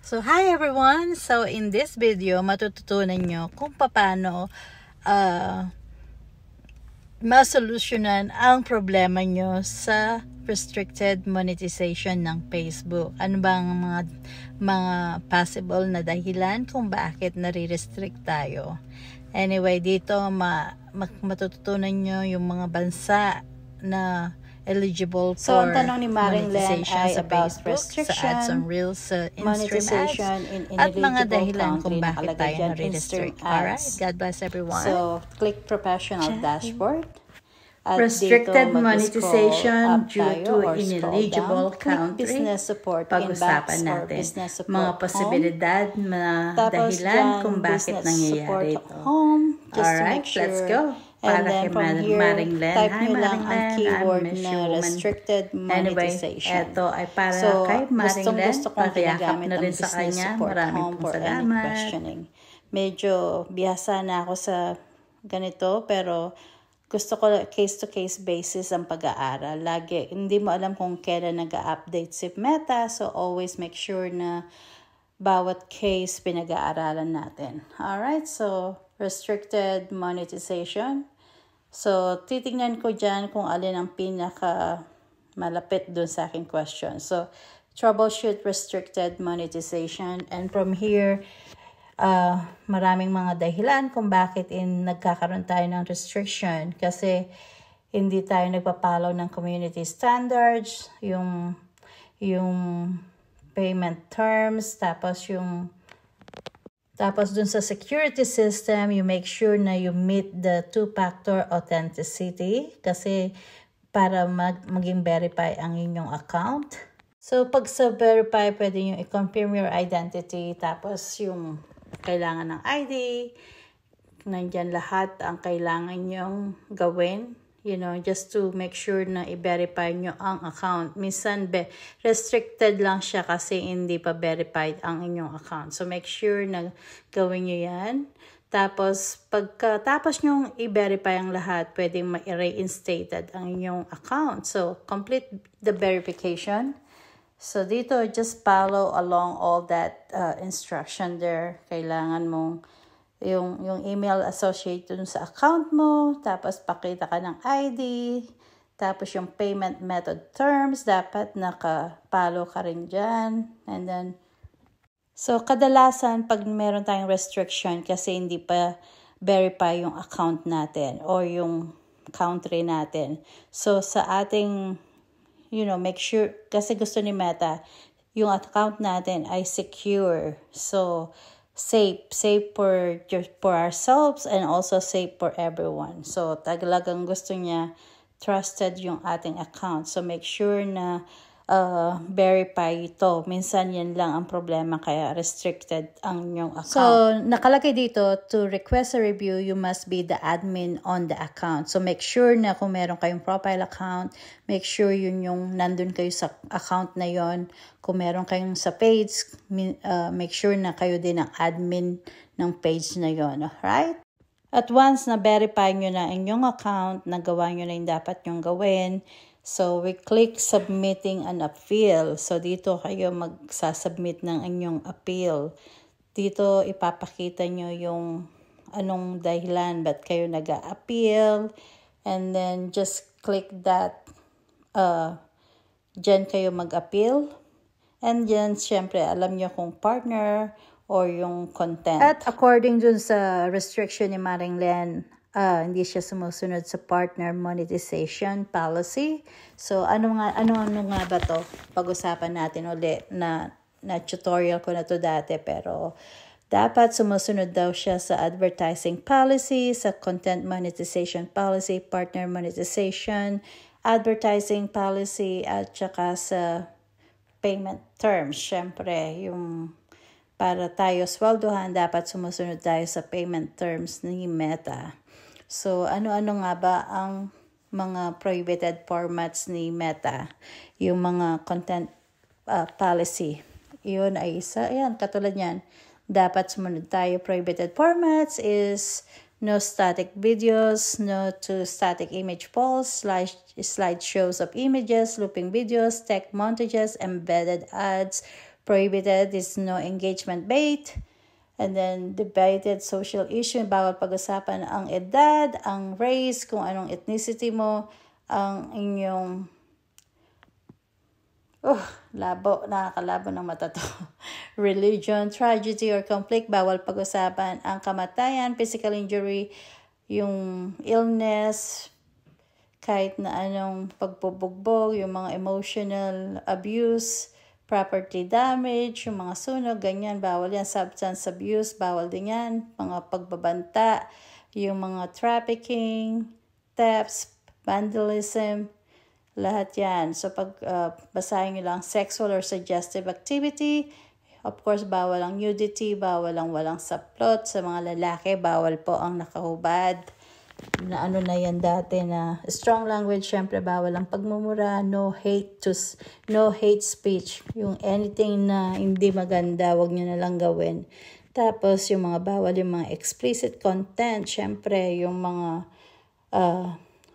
So, hi everyone! So, in this video, matututunan nyo kung paano masolusyonan ang problema nyo sa restricted monetization ng Facebook. Ano bang mga possible na dahilan kung bakit nare-restrict tayo? Anyway, dito matututunan nyo yung mga bansa na eligible for ang tanong ni Maring Len ay sa about Facebook, restriction, sa ads on Reels, sa Instagram monetization ads, in at mga ineligible dahilan kung country. bakit Nakalagay tayo dyan, nare-restrict. Instagram Alright, ads. God bless everyone. So, click professional dashboard. At Restricted dito, monetization mag-scroll up due tayo to or scroll ineligible down. Click country. business support Pag-usapan inbox or natin business support mga home. posibilidad na Tapos dahilan dyan, kung bakit business nangyayari support ito. home, just to Alright, make sure. let's go. And then from here, Maring Len. type Hi, nyo lang Maring ang Len. keyword I miss na you, woman. restricted monetization. Anyway, ito ay para So, kay Maring Len. gusto kong ginagamit na ang rin sa business kanya. support Maraming home pong for any salamat. questioning. Medyo bihasa na ako sa ganito, pero gusto ko case-to-case basis ang pag-aaral. Lagi, hindi mo alam kung kailan nag-update si Meta, so always make sure na bawat case pinag-aaralan natin. Alright, so restricted monetization. So, titingnan ko dyan kung alin ang pinaka malapit dun sa aking question. So, troubleshoot restricted monetization. And from here, maraming mga dahilan kung bakit nagkakaroon tayo ng restriction. Kasi hindi tayo nagpapalaw ng community standards, yung payment terms, tapos dun sa security system, you make sure na you meet the two-factor authenticity kasi para maging verify ang inyong account. So, pag sa verify, pwede nyo i-confirm your identity, tapos yung kailangan ng ID, nandyan lahat ang kailangan nyong gawin, just to make sure na i-verify nyo ang account. Minsan, restricted lang siya kasi hindi pa verified ang inyong account. So, make sure na gawin nyo yan. Tapos, pagkatapos nyong i-verify ang lahat, pwedeng ma-reinstated ang inyong account. So, complete the verification. So, dito, just follow along all that instruction there. Kailangan mong yung email associated sa account mo, tapos pakita ka ng ID, tapos yung payment method terms, dapat naka-follow ka rin dyan. And then, so, kadalasan, pag meron tayong restriction kasi hindi pa verify yung account natin or yung country natin. So, sa ating make sure, kasi gusto ni Meta, yung account natin ay secure. So, safe for ourselves and also safe for everyone. So, talagang gusto niya trusted yung ating account. So, make sure na verify ito. Minsan yan lang ang problema kaya restricted ang inyong account. So, nakalagay dito, to request a review, you must be the admin on the account. So, make sure na kung meron kayong profile account, make sure yun yung nandun kayo sa account na yon. Kung meron kayong sa page, make sure na kayo din ang admin ng page na yon. Alright? At once na verify nyo na inyong account, nagawa nyo na yung dapat nyong gawin, so, we click submitting an appeal. So, dito kayo magsasubmit ng inyong appeal. Dito, ipapakita nyo yung anong dahilan, ba't kayo nag-a-appeal. And then, just click that. Diyan kayo mag-appeal. And then, syempre, alam nyo kung partner or yung content. At according dun sa restriction ni Maring Len, hindi siya sumusunod sa partner monetization policy. So, ano nga ba to? Pag-usapan natin ulit na tutorial ko na to dati, pero dapat sumusunod daw siya sa advertising policy, sa content monetization policy, partner monetization, advertising policy, at saka sa payment terms. Siyempre, yung para tayo sweldohan, dapat sumusunod tayo sa payment terms ni Meta. So, ano-ano nga ba ang mga prohibited formats ni Meta? Yung mga content policy. Yun ay isa. Ayan, katulad yan. Dapat sumunod tayo. Prohibited formats is no static videos, no to static image polls, slideshows of images, looping videos, tech montages, embedded ads, prohibited is no engagement bait. And then, debated social issue, bawal pag-usapan ang edad, ang race, kung anong ethnicity mo, ang inyong, nakakalabo ng mata to. Religion, tragedy, or conflict, bawal pag-usapan ang kamatayan, physical injury, yung illness, kahit na anong pagbubugbog, yung mga emotional abuse, property damage, yung mga sunog, ganyan, bawal yan. Substance abuse, bawal din yan. Mga pagbabanta, yung mga trafficking, thefts, vandalism, lahat yan. So, basahin nyo lang sexual or suggestive activity. Of course, bawal ang nudity, bawal ang walang saplot. Sa mga lalaki, bawal po ang nakahubad. Na ano na yan dati na strong language, syempre bawal ang pagmumura, no hate speech, yung anything na hindi maganda, wag nyo na lang gawin. Tapos yung mga bawal, yung mga explicit content, syempre yung mga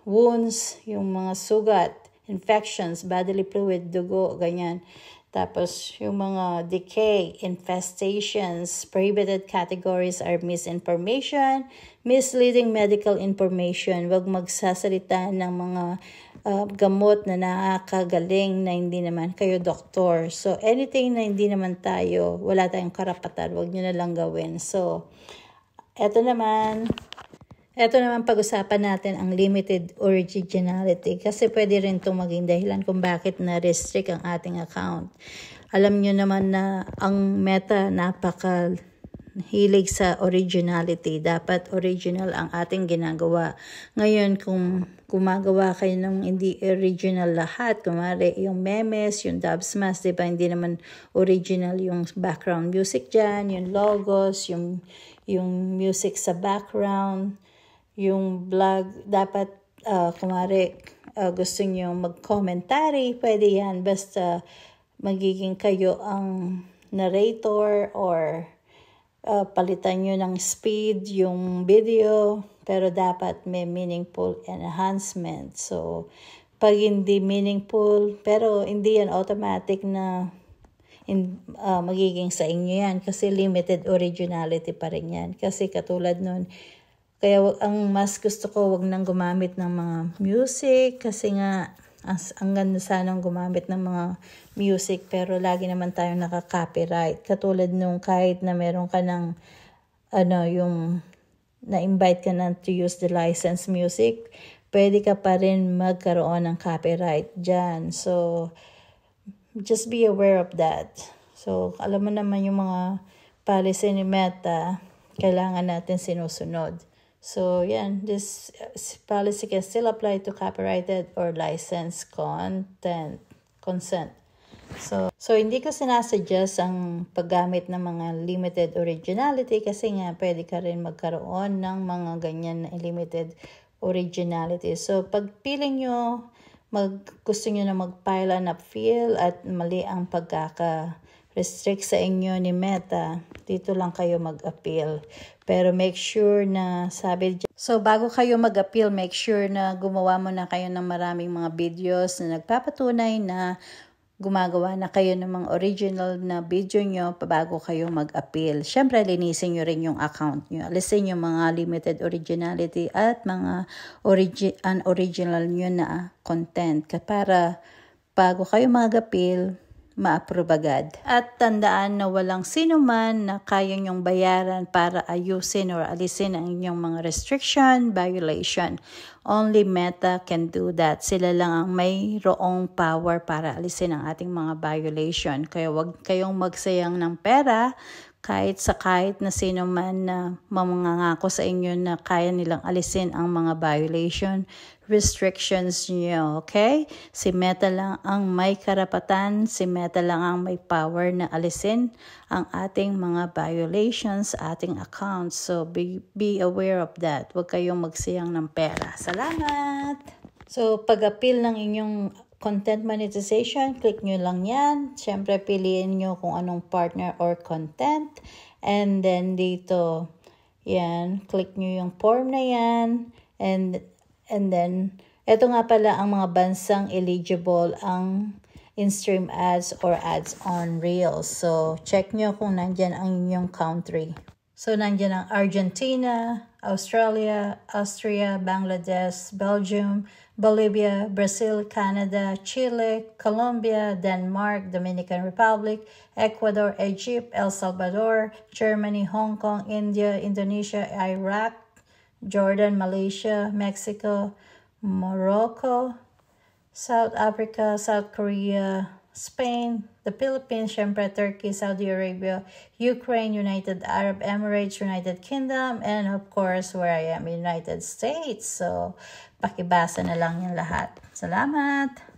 wounds, yung mga sugat, infections, bodily fluid, dugo, ganyan. Tapos, yung mga decay, infestations, prohibited categories are misinformation, misleading medical information. Huwag magsasalita ng mga gamot na nakakagaling na hindi naman kayo doktor. So, anything na hindi naman tayo, wala tayong karapatan, huwag nyo na lang gawin. So, eto naman pag-usapan natin ang limited originality kasi pwede rin itong maging dahilan kung bakit na-restrict ang ating account. Alam nyo naman na ang Meta napakahilig sa originality. Dapat original ang ating ginagawa. Ngayon, kung gumagawa kayo ng hindi original lahat, kumari yung memes, yung dubsmash, diba hindi naman original yung background music dyan, yung logos, yung music sa background, yung blog, dapat kumari gusto nyo mag-commentary, pwede yan, basta magiging kayo ang narrator or palitan nyo ng speed yung video, pero dapat may meaningful enhancement. So, pag hindi meaningful, pero hindi yan automatic na magiging sa inyo yan kasi limited originality pa rin yan. Kasi katulad nun, kaya ang mas gusto ko, wag nang gumamit ng mga music kasi nga ang ganda sanang gumamit ng mga music pero lagi naman tayong naka-copyright. Katulad nung kahit na meron ka ng yung na-invite ka na to use the licensed music, pwede ka pa rin magkaroon ng copyright dyan. So, just be aware of that. So, alam mo naman yung mga policy ni Meta, kailangan natin sinusunod. So, yan, this policy can still apply to copyrighted or licensed consent. So hindi ko sinasuggest ang paggamit ng mga limited originality kasi nga pwede ka rin magkaroon ng mga ganyan na limited originality. So, pag feeling nyo, gusto nyo na mag-file an appeal at mali ang pagkaka-restrict sa inyo ni Meta, dito lang kayo mag-appeal. Pero make sure na bago kayo mag-appeal, make sure na gumawa muna kayo ng maraming mga videos na nagpapatunay na gumagawa na kayo ng mga original na video nyo bago kayo mag-appeal. Siyempre, linisin nyo rin yung account nyo. Alisin yung mga limited originality at mga unoriginal nyo na content para bago kayo mag-appeal, ma-approve agad. At tandaan na walang sino man na kaya nyong bayaran para ayusin or alisin ang inyong mga restriction, violation. Only Meta can do that. Sila lang ang mayroong power para alisin ang ating mga violation. Kaya wag kayong magsayang ng pera kahit na sino man na mamangako sa inyo na kaya nilang alisin ang mga violation, restrictions niyo, okay? Si Meta lang ang may karapatan, si Meta lang ang may power na alisin ang ating mga violations sa ating accounts. So, be aware of that. Huwag kayong magsayang ng pera. Salamat! So, pag-appeal ng inyong content monetization, click nyo lang yan. Siyempre, piliin nyo kung anong partner or content. And then, dito, yan, click nyo yung form na yan. And then, eto nga pala ang mga bansang eligible ang in-stream ads or ads on Reels. So, check nyo kung nandyan ang inyong country. So, nandyan ang Argentina, Australia, Austria, Bangladesh, Belgium, Bolivia, Brazil, Canada, Chile, Colombia, Denmark, Dominican Republic, Ecuador, Egypt, El Salvador, Germany, Hong Kong, India, Indonesia, Iraq, Jordan, Malaysia, Mexico, Morocco, South Africa, South Korea, Spain, the Philippines, syempre Turkey, Saudi Arabia, Ukraine, United Arab Emirates, United Kingdom, and of course, where I am, United States. So, pakibasa na lang yung lahat. Salamat!